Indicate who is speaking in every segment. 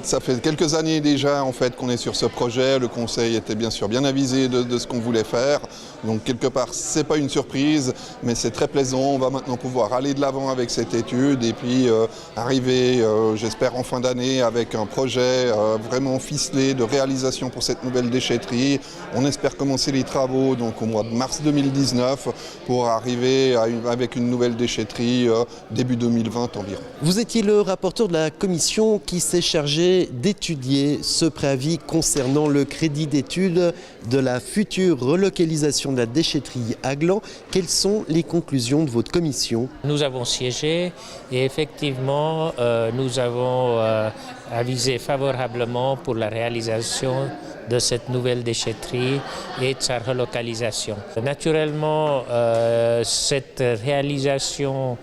Speaker 1: Ça fait quelques années déjà en fait qu'on est sur ce projet. Le conseil était bien sûr bien avisé de ce qu'on voulait faire. Donc quelque part, c'est pas une surprise, mais c'est très plaisant. On va maintenant pouvoir aller de l'avant avec cette étude et puis arriver, j'espère en fin d'année, avec un projet vraiment ficelé de réalisation pour cette nouvelle déchetterie. On espère commencer les travaux donc au mois de mars 2019 pour arriver avec une nouvelle déchetterie début 2020 environ.
Speaker 2: Vous étiez le rapporteur de la commission qui s'est chargé d'étudier ce préavis concernant le crédit d'études de la future relocalisation de la déchetterie à Gland. Quelles sont les conclusions de votre commission?
Speaker 3: Nous avons siégé et effectivement nous avons avisé favorablement pour la réalisation de cette nouvelle déchetterie et de sa relocalisation. Naturellement, cette réalisation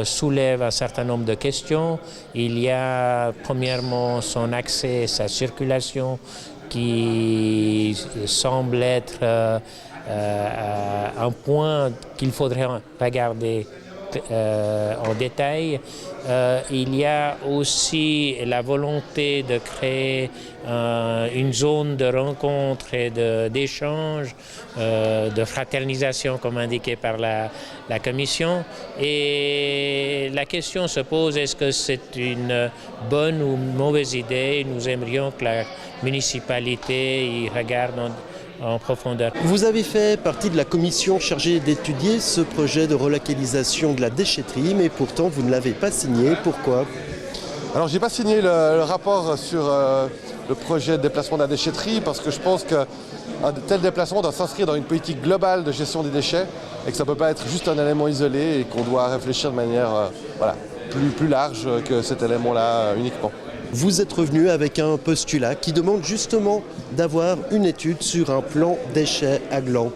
Speaker 3: soulève un certain nombre de questions. Il y a premièrement son accès, sa circulation qui semble être un point qu'il faudrait regarder en détail. Il y a aussi la volonté de créer une zone de rencontre et d'échange, de fraternisation comme indiqué par la Commission. Et la question se pose, est-ce que c'est une bonne ou mauvaise idée? Nous aimerions que la municipalité y regarde en profondeur.
Speaker 2: Vous avez fait partie de la commission chargée d'étudier ce projet de relocalisation de la déchetterie, mais pourtant vous ne l'avez pas signé. Pourquoi?
Speaker 4: Alors j'ai pas signé le rapport sur le projet de déplacement de la déchetterie parce que je pense qu'un tel déplacement doit s'inscrire dans une politique globale de gestion des déchets et que ça ne peut pas être juste un élément isolé et qu'on doit réfléchir de manière plus large que cet élément-là uniquement.
Speaker 2: Vous êtes revenu avec un postulat qui demande justement d'avoir une étude sur un plan déchets à Gland.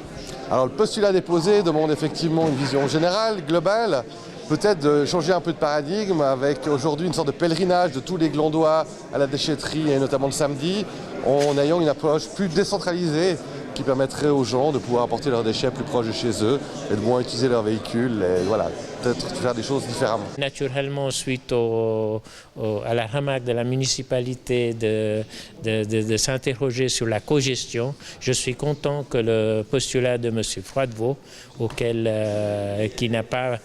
Speaker 4: Alors le postulat déposé demande effectivement une vision générale, globale, peut-être de changer un peu de paradigme avec aujourd'hui une sorte de pèlerinage de tous les Glandois à la déchetterie et notamment le samedi, en ayant une approche plus décentralisée qui permettrait aux gens de pouvoir apporter leurs déchets plus proches de chez eux et de moins utiliser leur véhicule et voilà, peut-être faire des choses différemment.
Speaker 3: Naturellement, suite à la remarque de la municipalité de s'interroger sur la cogestion, je suis content que le postulat de M. Froidevaux, qui n'a pas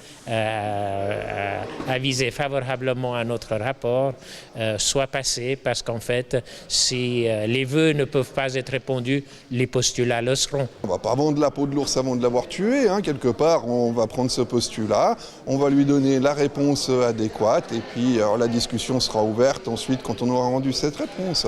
Speaker 3: avisé favorablement à notre rapport, soit passé parce qu'en fait, si les vœux ne peuvent pas être répondus, les postulats le seront.
Speaker 1: On ne va pas vendre la peau de l'ours avant de l'avoir tué, quelque part. On va prendre ce postulat, on va lui donner la réponse adéquate et puis la discussion sera ouverte ensuite quand on aura rendu cette réponse.